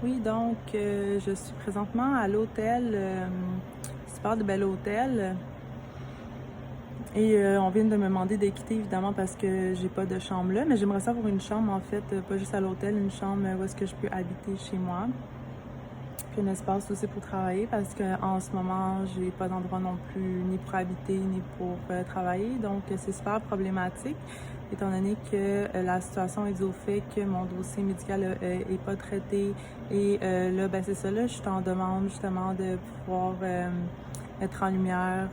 Oui, donc je suis présentement à l'hôtel, super de bel hôtel et on vient de me demander de quitter évidemment parce que j'ai pas de chambre là, mais j'aimerais ça avoir une chambre en fait, pas juste à l'hôtel, une chambre où est-ce que je peux habiter chez moi. Puis un espace aussi pour travailler parce qu'en ce moment, j'ai pas d'endroit non plus ni pour habiter ni pour travailler. Donc, c'est super problématique étant donné que la situation est due au fait que mon dossier médical est pas traité. Et là, ben c'est ça, là, je suis en demande justement de pouvoir mettre en lumière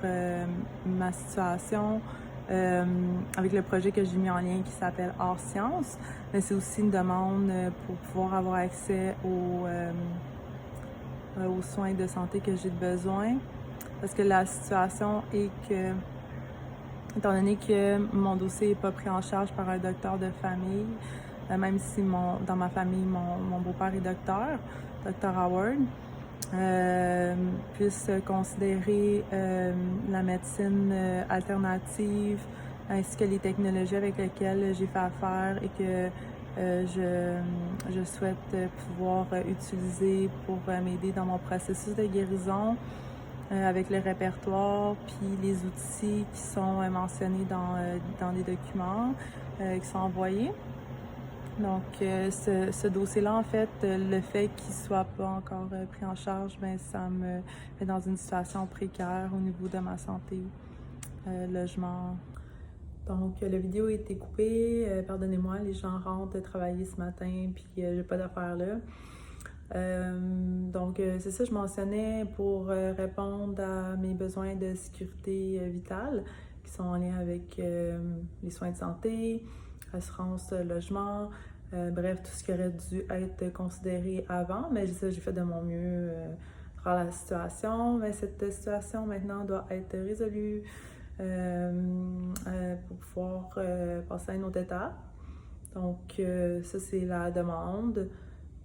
ma situation avec le projet que j'ai mis en lien qui s'appelle Hors Sciences. Mais c'est aussi une demande pour pouvoir avoir accès aux soins de santé que j'ai besoin. Parce que la situation est que, étant donné que mon dossier n'est pas pris en charge par un docteur de famille, même si dans ma famille, mon beau-père est docteur Howard, puisse considérer la médecine alternative ainsi que les technologies avec lesquelles j'ai fait affaire et que je souhaite pouvoir utiliser pour m'aider dans mon processus de guérison avec le répertoire puis les outils qui sont mentionnés dans les documents qui sont envoyés. Donc, ce dossier-là, en fait, le fait qu'il soit pas encore pris en charge, ben ça me met dans une situation précaire au niveau de ma santé, logement. Donc, la vidéo a été coupée. Pardonnez-moi, les gens rentrent de travailler ce matin, puis j'ai pas d'affaires là. Donc, c'est ça, je mentionnais pour répondre à mes besoins de sécurité vitale qui sont en lien avec les soins de santé, assurance logement, bref, tout ce qui aurait dû être considéré avant. Mais ça, j'ai fait de mon mieux pour la situation. Mais cette situation maintenant doit être résolue pour pouvoir passer à une autre étape. Donc, ça, c'est la demande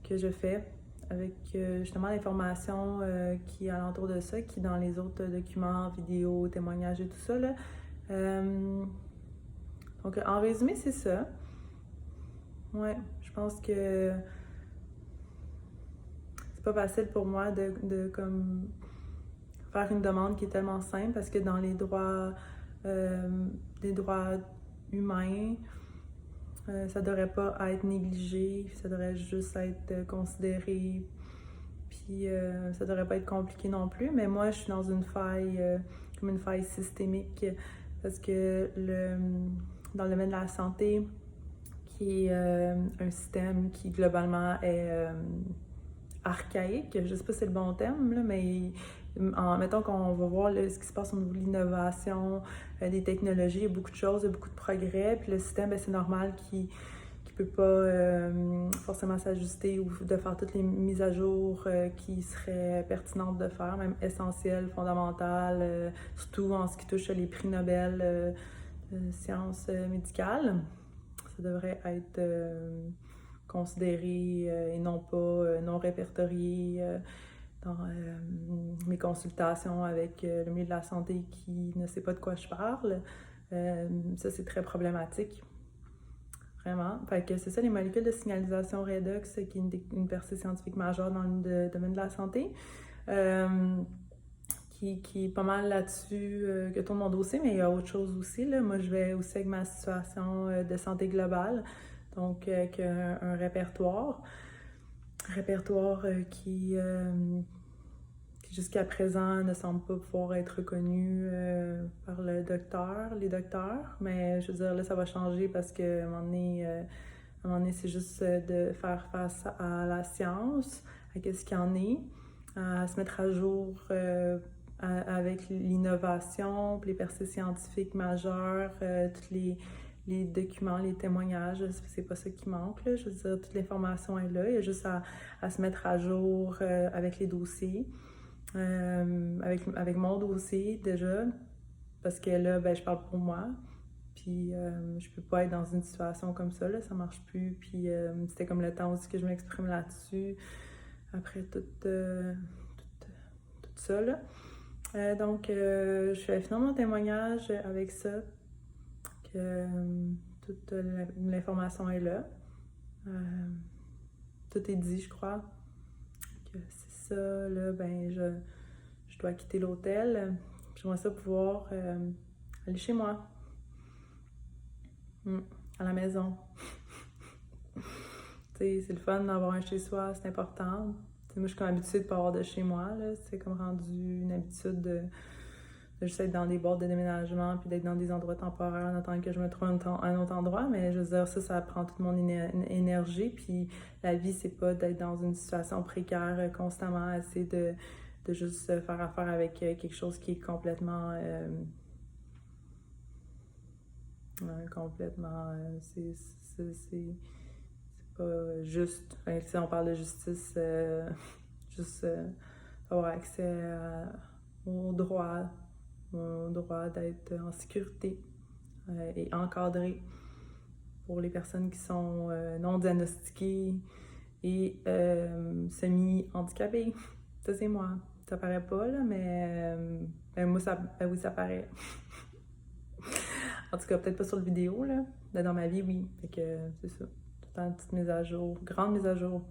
que je fais avec justement l'information qui est alentour de ça, qui est dans les autres documents, vidéos, témoignages et tout ça. Là. Donc, en résumé, c'est ça. Ouais, je pense que c'est pas facile pour moi de comme faire une demande qui est tellement simple parce que dans les droits humains, ça devrait pas être négligé, ça devrait juste être considéré, puis ça devrait pas être compliqué non plus. Mais moi, je suis dans une faille, comme une faille systémique, parce que dans le domaine de la santé, qui est un système qui globalement est archaïque, je sais pas si c'est le bon terme, là, mais mettons qu'on va voir là, ce qui se passe au niveau de l'innovation, des technologies, il y a beaucoup de choses, il y a beaucoup de progrès, puis le système, ben, c'est normal qu'il peut pas forcément s'ajuster ou de faire toutes les mises à jour qui seraient pertinentes de faire, même essentielles, fondamentales, surtout en ce qui touche les prix Nobel sciences médicales. Ça devrait être considéré et non pas non répertorié dans mes consultations avec le milieu de la santé qui ne sait pas de quoi je parle. Ça, c'est très problématique. Vraiment. Fait que c'est ça, les molécules de signalisation redox, qui est une percée scientifique majeure dans le domaine de la santé. Qui est pas mal là-dessus que tout mon dossier, mais il y a autre chose aussi. Là. Moi, je vais aussi avec ma situation de santé globale, donc avec un répertoire. Répertoire qui jusqu'à présent ne semble pas pouvoir être reconnu par les docteurs, mais je veux dire, là, ça va changer parce qu'à un moment donné, c'est juste de faire face à la science, à ce qu'il y en est, à se mettre à jour avec l'innovation, les percées scientifiques majeures, tous les documents, les témoignages, c'est pas ça qui manque, là. Je veux dire, toute l'information est là, il y a juste à se mettre à jour avec les dossiers, avec mon dossier déjà, parce que là, ben, je parle pour moi, puis je peux pas être dans une situation comme ça, là, ça marche plus, puis c'était comme le temps aussi que je m'exprime là-dessus, après tout ça, là. Donc, je fais finalement mon témoignage avec ça, que toute l'information est là. Tout est dit, je crois. que c'est ça, là, ben je dois quitter l'hôtel. J'aimerais ça pouvoir aller chez moi. À la maison. C'est le fun d'avoir un chez-soi, c'est important. T'sais, moi, je suis comme habituée de pas avoir de chez moi, là. C'est comme rendu une habitude de juste être dans des boîtes de déménagement puis d'être dans des endroits temporaires en attendant que je me trouve un autre endroit. Mais je veux dire, ça prend toute mon énergie. Puis la vie, c'est pas d'être dans une situation précaire constamment, essayer de juste faire affaire avec quelque chose qui est complètement... c'est pas juste. Enfin, si on parle de justice, juste avoir accès au droit d'être en sécurité et encadré pour les personnes qui sont non diagnostiquées et semi-handicapées. Ça, c'est moi. Ça paraît pas, là, mais moi, oui, ça paraît. En tout cas, peut-être pas sur le vidéo, là. Mais dans ma vie, oui. Fait que c'est ça. Tout le temps, une petite mise à jour. Grande mise à jour.